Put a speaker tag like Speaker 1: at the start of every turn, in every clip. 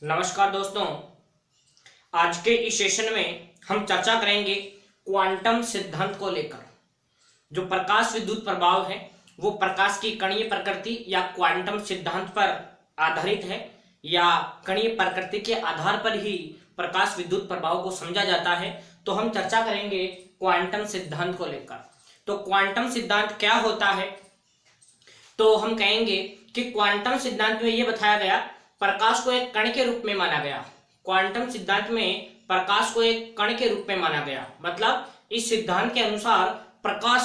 Speaker 1: नमस्कार दोस्तों, आज के इस सेशन में हम चर्चा करेंगे क्वांटम सिद्धांत को लेकर। जो प्रकाश विद्युत प्रभाव है वो प्रकाश की कणीय प्रकृति या क्वांटम सिद्धांत पर आधारित है, या कणीय प्रकृति के आधार पर ही प्रकाश विद्युत प्रभाव को समझा जाता है। तो हम चर्चा करेंगे क्वांटम सिद्धांत को लेकर। तो क्वांटम सिद्धांत क्या होता है? तो हम कहेंगे कि क्वांटम सिद्धांत में यह बताया गया, प्रकाश को एक कण के रूप में माना गया। क्वांटम सिद्धांत में प्रकाश को एक कण के रूप में माना गया, मतलब इस सिद्धांत के अनुसार प्रकाश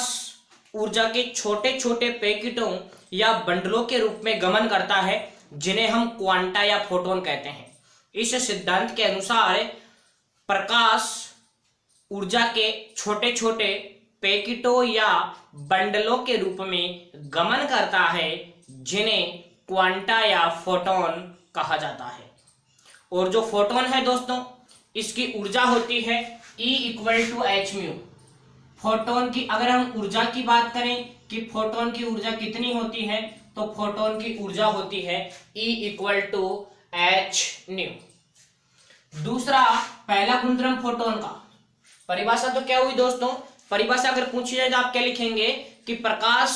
Speaker 1: ऊर्जा के छोटे छोटे पैकेटों या बंडलों के रूप में गमन करता है, जिन्हें हम क्वांटा या फोटोन कहते हैं। इस सिद्धांत के अनुसार प्रकाश ऊर्जा के छोटे छोटे पैकेटों या बंडलों के रूप में गमन करता है, जिन्हें क्वांटा या फोटोन कहा जाता है। और जो फोटोन है दोस्तों, इसकी ऊर्जा होती है E = h म्यू। फोटोन की अगर हम ऊर्जा की बात करें कि फोटोन की ऊर्जा कितनी होती है, तो फोटोन की ऊर्जा होती है E = h न्यू। दूसरा, पहला गुणधर्म फोटोन का, परिभाषा तो क्या हुई दोस्तों? परिभाषा अगर पूछी जाए तो आप क्या लिखेंगे कि प्रकाश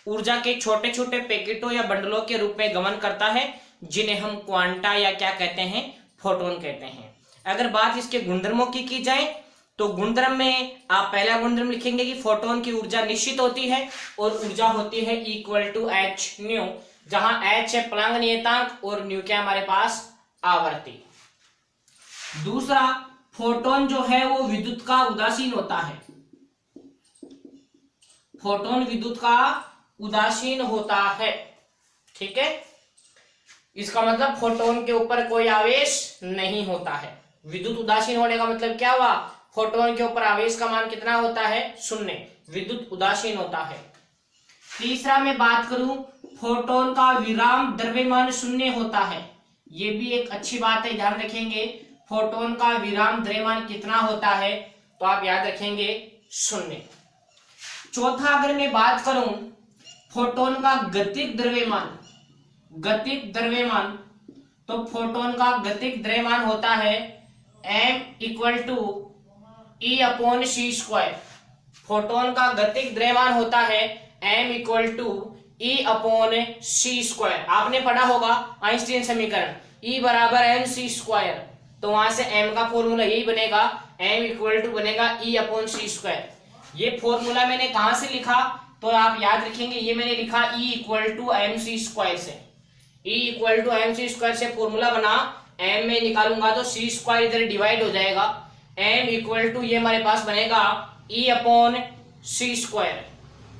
Speaker 1: ऊर्जा के छोटे छोटे पैकेटों या बंडलों के रूप में गमन करता है, जिन्हें हम क्वांटा या क्या कहते हैं, फोटोन कहते हैं। अगर बात इसके गुणधर्मों की जाए तो गुणधर्म में आप पहला गुणधर्म लिखेंगे कि फोटोन की ऊर्जा निश्चित होती है और ऊर्जा होती है E = h न्यू, जहां h है प्लांक नियतांक और न्यू क्या हमारे पास आवर्ती। दूसरा, फोटोन जो है वो विद्युत का उदासीन होता है। फोटोन विद्युत का उदासीन होता है, ठीक है। इसका मतलब फोटोन के ऊपर कोई आवेश नहीं होता है। विद्युत उदासीन होने का मतलब क्या हुआ? फोटोन के ऊपर आवेश का मान कितना होता है? 0। विद्युत उदासीन होता है। तीसरा मैं बात करूं, फोटोन का विराम द्रव्यमान 0 होता है। ये भी एक अच्छी बात है, ध्यान रखेंगे। फोटोन का विराम द्रव्यमान कितना होता है? तो आप याद रखेंगे 0। चौथा, अगर मैं बात करूं फोटोन का गतिक द्रव्यमान, तो फोटोन का गतिक द्रव्यमान होता है m = E/c²। फोटोन का गतिक द्रव्यमान होता है m = E/c²। आपने पढ़ा होगा आइंस्टीन समीकरण E = mc², तो वहां से m का फॉर्मूला यही बनेगा, m बनेगा E/c²। ये फॉर्मूला मैंने कहां से लिखा? तो आप याद रखेंगे, ये मैंने लिखा E = mc² से। E = mc² से फॉर्मूला बना, m में निकालूंगा तो c² इधर डिवाइड हो जाएगा, m = ये हमारे पास बनेगा E/c²।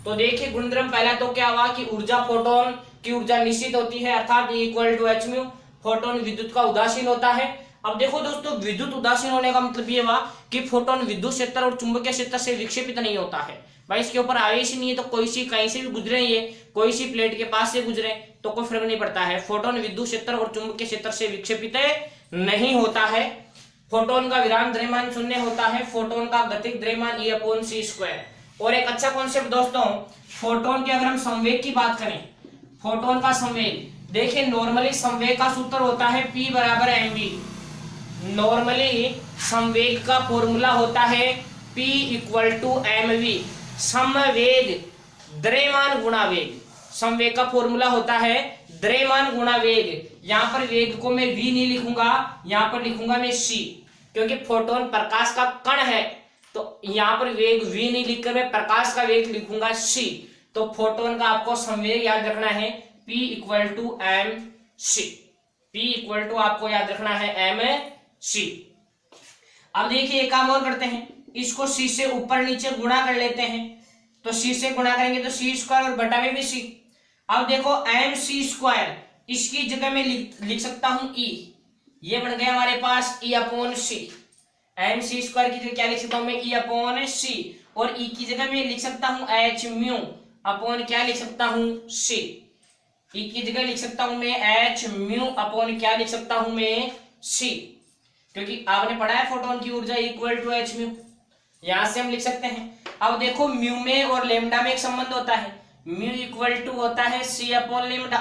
Speaker 1: तो देखिए गुणधर्म पहला तो क्या हुआ कि ऊर्जा, फोटोन की ऊर्जा निश्चित होती है, अर्थात E = h म्यू। फोटोन विद्युत का उदासीन होता है। अब देखो दोस्तों, विद्युत उदासीन होने का मतलब ये हुआ कि फोटोन विद्युत क्षेत्र और चुंबकीय क्षेत्र से विक्षेपित नहीं होता है। भाई इसके ऊपर आवेश ही नहीं है, तो कोई सी कहीं से भी गुजरे, ये कोई सी प्लेट के पास से गुजरे तो कोई फर्क नहीं पड़ता है। फोटोन विद्युत क्षेत्र और चुंबकीय क्षेत्र से विक्षेपित नहीं होता है। फोटोन का विराम द्रव्यमान 0 होता है। फोटोन का गतिक द्रव्यमान E/c²। और एक अच्छा कॉन्सेप्ट दोस्तों, फोटोन के अगर हम संवेग की बात करें, फोटोन का संवेग देखिए, नॉर्मली संवेग का सूत्र होता है P = mv। नॉर्मली संवेग का फॉर्मूला होता है P = mv, समवेग द्रव्यमान गुणा वेग। संवेग का फॉर्मूला होता है द्रव्यमान गुणा वेग। यहां पर वेग को मैं v नहीं लिखूंगा, यहां पर लिखूंगा मैं c, क्योंकि फोटोन प्रकाश का कण है, तो यहां पर वेग v नहीं लिखकर मैं प्रकाश का वेग लिखूंगा c। तो फोटोन का आपको संवेग याद रखना है P = mc। P = आपको याद रखना है mc। अब देखिए एक काम और करते हैं, इसको c से ऊपर नीचे गुणा कर लेते हैं। तो c से गुणा करेंगे तो c² और बटा में भी c। अब देखो mc², इसकी जगह में लिख सकता हूं E। ये बन गया हमारे पास E/c। mc² की जगह क्या लिख सकता हूं मैं? E/c। और E की जगह में लिख सकता हूं h म्यू अपॉन क्या लिख सकता हूं? c। E की जगह लिख सकता हूं मैं h म्यू अपॉन क्या लिख सकता हूं मैं? c, क्योंकि आपने पढ़ा है फोटोन की ऊर्जा = h म्यू, यहां से हम लिख सकते हैं। अब देखो म्यू में और लेमडा में एक संबंध होता है, म्यू = होता है c/λ।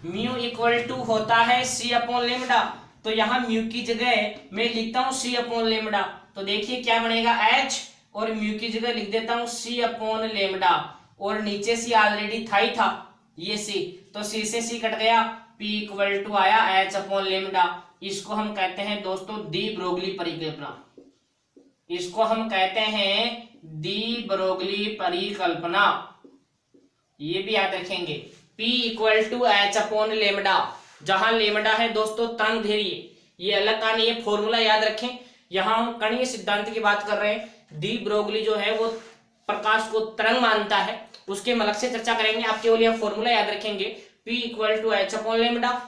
Speaker 1: म्यू इक्वल टू होता है सी अपॉन लेमडा। तो यहाँ म्यू की जगह मैं लिखता हूँ सी अपॉन लेमडा। तो देखिए क्या बनेगा, एच और म्यू की जगह लिख देता हूँ सी अपॉन लेमडा, और नीचे सी ऑलरेडी था ही था, ये सी, तो सी से सी कट गया, पी इक्वल टू आया एच अपॉन लेमडा। इसको हम कहते हैं दोस्तों डी ब्रोगली परिकल्पना। इसको हम कहते हैं डी ब्रोगली परिकल्पना, ये भी याद रखेंगे। P equal to H upon lambda, जहां लेमडा है दोस्तों तरंग धैर्य, ये अलग का नहीं है, फॉर्मूला याद रखें। यहां हम कणीय सिद्धांत की बात कर रहे हैं। डी ब्रोगली जो है वो प्रकाश को तरंग मानता है, उसके हम अलग से चर्चा करेंगे। आप केवल यह फॉर्मूला याद रखेंगे, P equal to H upon lambda.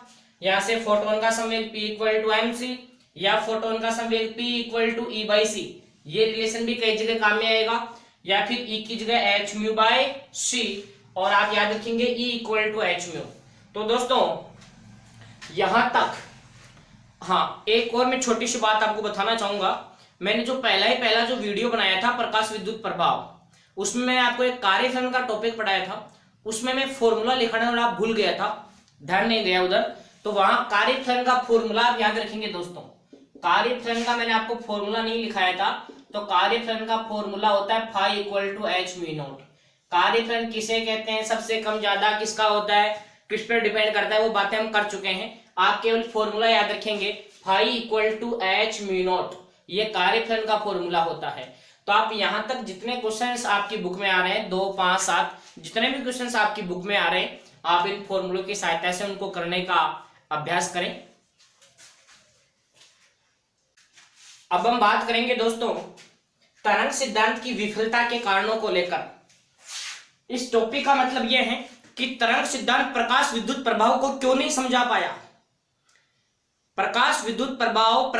Speaker 1: यहाँ से फोटोन का संवेग P equal to M C, या फोटोन का संवेग P equal to E by C, ये रिलेशन भी कई जगह काम में आएगा, या फिर E की जगह एच म्यू बाय सी, और आप याद रखेंगे E equal to H mu. तो दोस्तों यहां तक, हाँ एक और मैं छोटी सी बात आपको बताना चाहूंगा। मैंने जो पहला जो वीडियो बनाया था प्रकाश विद्युत प्रभाव, उसमें मैं आपको एक कार्यफलन का टॉपिक पढ़ाया था, उसमें मैं फॉर्मूला लिखना थोड़ा भूल गया था, ध्यान नहीं गया उधर। तो वहां कार्यफलन का फॉर्मूला आप याद रखेंगे दोस्तों। कार्यफलन का मैंने आपको फॉर्मूला नहीं लिखाया था, तो कार्यफलन का फॉर्मूला होता है phi equal to H mu naught. कार्यफलन किसे कहते हैं, सबसे कम ज्यादा किसका होता है, किस पर डिपेंड करता है, वो बातें हम कर चुके हैं। आप केवल फॉर्मूला याद रखेंगे, phi equal to H mu naught, ये कार्यफलन का फॉर्मूला होता है। तो आप यहां तक जितने क्वेश्चंस आपकी बुक में आ रहे हैं, 2, 5, 7, जितने भी क्वेश्चंस आपकी बुक में आ रहे हैं, आप इन फॉर्मूलों की सहायता से उनको करने का अभ्यास करें। अब हम बात करेंगे दोस्तों तरंग सिद्धांत की विफलता के कारणों को लेकर। इस टॉपिक का मतलब यह है कि तरंग सिद्धांत प्रकाश विद्युत प्रभाव को क्यों नहीं समझा पाया। प्रकाश विद्युत प्रभाव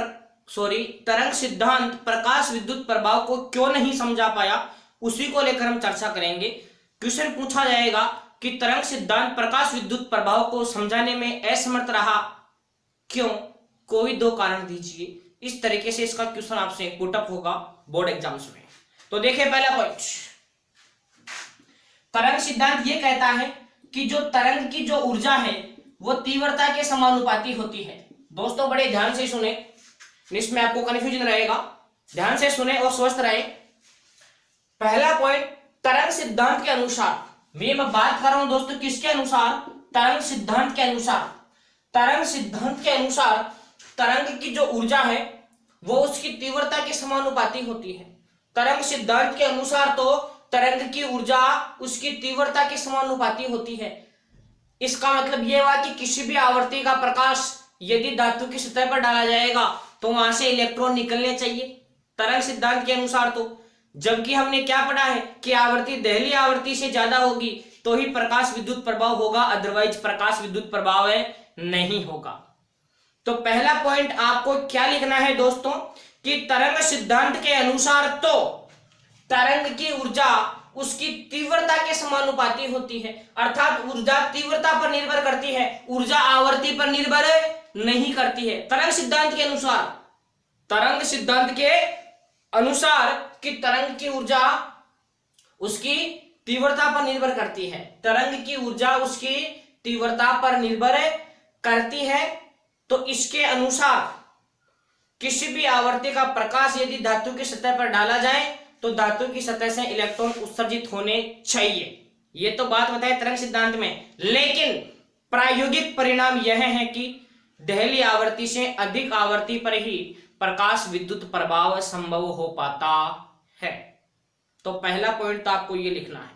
Speaker 1: तरंग सिद्धांत प्रकाश विद्युत प्रभाव को क्यों नहीं समझा पाया, उसी को लेकर हम चर्चा करेंगे। क्वेश्चन पूछा जाएगा कि तरंग सिद्धांत प्रकाश विद्युत प्रभाव को समझाने में असमर्थ रहा, क्यों, कोई 2 कारण दीजिए। इस तरीके से इसका क्वेश्चन आपसे पुटअप होगा बोर्ड एग्जाम्स में। तो देखिए पहला पॉइंट, तरंग सिद्धांत ये कहता है कि जो तरंग की जो ऊर्जा है वो तीव्रता के समानुपाती होती है। दोस्तों बड़े ध्यान से सुने, इसमें आपको कंफ्यूजन रहेगा, ध्यान से सुने और स्वस्थ रहे। पहला पॉइंट, तरंग सिद्धांत के अनुसार, मैं बात कर रहा हूं दोस्तों किसके अनुसार, तरंग सिद्धांत के अनुसार। तरंग सिद्धांत के अनुसार तरंग की जो ऊर्जा है वो उसकी तीव्रता के समानुपाती होती है। तरंग सिद्धांत के अनुसार तो तरंग की ऊर्जा उसकी तीव्रता के समानुपाती होती है। इसका मतलब यह हुआ कि किसी भी आवर्ती का प्रकाश यदि धातु की सतह पर डाला जाएगा तो वहां से इलेक्ट्रॉन निकलने चाहिए तरंग सिद्धांत के अनुसार। तो जबकि हमने क्या पढ़ा है कि आवर्ती दहली आवर्ती से ज्यादा होगी तो ही प्रकाश विद्युत प्रभाव होगा, अदरवाइज प्रकाश विद्युत प्रभाव नहीं होगा। तो पहला पॉइंट आपको क्या लिखना है दोस्तों कि तरंग सिद्धांत के अनुसार तो तरंग की ऊर्जा उसकी तीव्रता के समानुपाती होती है, अर्थात ऊर्जा तीव्रता पर निर्भर करती है, ऊर्जा आवर्ती पर निर्भर नहीं करती है। तरंग सिद्धांत के अनुसार, तरंग सिद्धांत के अनुसार कि तरंग की ऊर्जा उसकी तीव्रता पर निर्भर करती है, तरंग की ऊर्जा उसकी तीव्रता पर निर्भर करती है। तो इसके अनुसार किसी भी आवर्ती का प्रकाश यदि धातु की सतह पर डाला जाए तो धातु की सतह से इलेक्ट्रॉन उत्सर्जित होने चाहिए। ये तो बात बताए तरंग सिद्धांत में, लेकिन प्रायोगिक परिणाम यह है कि दहली आवर्ती से अधिक आवर्ती पर ही प्रकाश विद्युत प्रभाव संभव हो पाता है। तो पहला पॉइंट तो आपको ये लिखना है,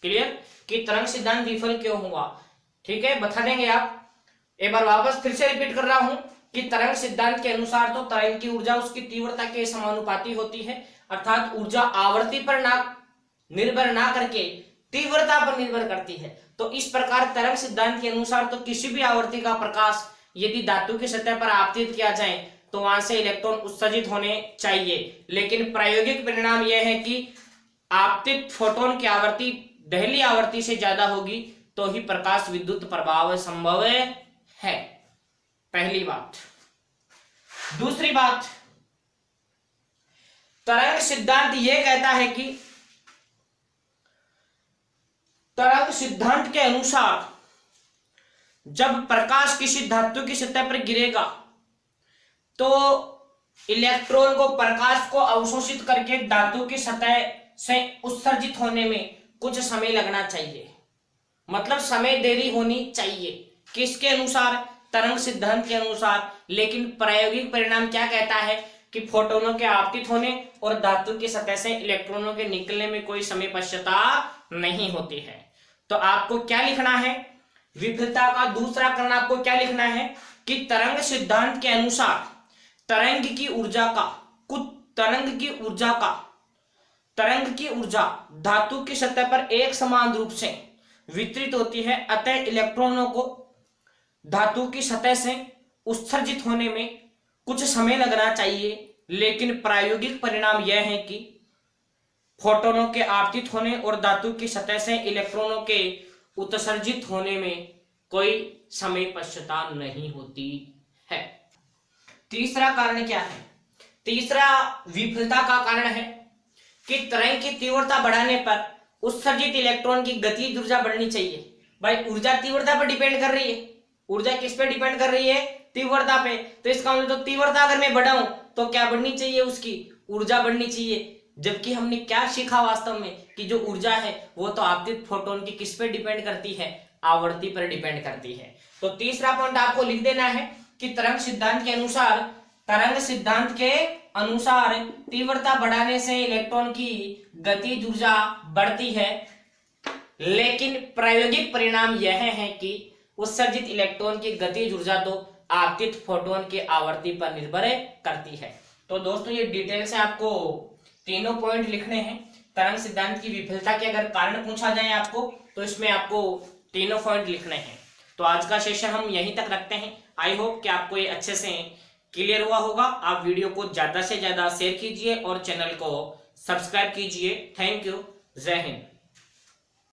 Speaker 1: क्लियर, कि तरंग सिद्धांत विफल क्यों हुआ। ठीक है, बता देंगे आप। एक बार वापस फिर से रिपीट कर रहा हूं कि तरंग सिद्धांत के अनुसार तो तरंग की ऊर्जा उसकी तीव्रता के समानुपाती होती है, अर्थात ऊर्जा आवर्ती पर निर्भर ना करके तीव्रता पर निर्भर करती है। तो इस प्रकार तरंग सिद्धांत के अनुसार तो किसी भी आवर्ती का प्रकाश यदि धातु की सतह पर आपतित किया जाए तो वहां से इलेक्ट्रॉन उत्सर्जित होने चाहिए, लेकिन प्रायोगिक परिणाम यह है कि आपतित फोटोन की आवर्ती दहली आवर्ती से ज्यादा होगी तो ही प्रकाश विद्युत प्रभाव संभव है। पहली बात। दूसरी बात, तरंग सिद्धांत यह कहता है कि तरंग सिद्धांत के अनुसार जब प्रकाश किसी धातु की सतह पर गिरेगा तो इलेक्ट्रॉन को प्रकाश को अवशोषित करके धातु की सतह से उत्सर्जित होने में कुछ समय लगना चाहिए, मतलब समय देरी होनी चाहिए। किसके अनुसार? तरंग सिद्धांत के अनुसार। लेकिन प्रायोगिक परिणाम क्या कहता है कि फोटोनों के आपतित होने और धातु की सतह से इलेक्ट्रॉनों के निकलने में कोई समय पश्चाता नहीं होती है। तो आपको क्या लिखना है? विफलता का दूसरा कारण आपको क्या लिखना है कि तरंग सिद्धांत के अनुसार तरंग की ऊर्जा धातु की सतह पर एक समान रूप से वितरित होती है, अतः इलेक्ट्रॉनों को धातु की सतह से उत्सर्जित होने में कुछ समय लगना चाहिए। लेकिन प्रायोगिक परिणाम यह है कि फोटोनों के आपतित होने और धातु की सतह से इलेक्ट्रॉनों के उत्सर्जित होने में कोई समय पश्चाता नहीं होती है। तीसरा कारण क्या है? तीसरा विफलता का कारण है कि तरंग की तीव्रता बढ़ाने पर उत्सर्जित इलेक्ट्रॉन की गतिज ऊर्जा बढ़नी चाहिए। भाई ऊर्जा तीव्रता पर डिपेंड कर रही है। ऊर्जा किस पे डिपेंड कर रही है? तीव्रता पे। तो इसका मतलब तो तीव्रता अगर मैं बढ़ाऊं तो क्या बढ़नी चाहिए? उसकी ऊर्जा बढ़नी चाहिए। जबकि हमने क्या सीखा वास्तव में कि जो ऊर्जा है वो तो आपतित फोटोन की किस पे डिपेंड करती है? आवर्ती पर डिपेंड करती है। तो तीसरा पॉइंट आपको लिख देना है कि तरंग सिद्धांत के अनुसार तीव्रता बढ़ाने से इलेक्ट्रॉन की गतिज ऊर्जा बढ़ती है, लेकिन प्रायोगिक परिणाम यह है कि उत्सर्जित इलेक्ट्रॉन की गतिज ऊर्जा तो आपतित फोटोन की आवर्ती पर निर्भर करती है। तो दोस्तों ये डिटेल से आपको तीनों पॉइंट लिखने हैं। तरंग सिद्धांत की विफलता के अगर कारण पूछा जाए आपको तो इसमें आपको तीनों पॉइंट लिखने हैं। तो आज का सेशन हम यहीं तक रखते हैं। आई होप कि आपको ये अच्छे से क्लियर हुआ होगा। आप वीडियो को ज्यादा से ज्यादा शेयर कीजिए और चैनल को सब्सक्राइब कीजिए। Thank you. जय हिंद।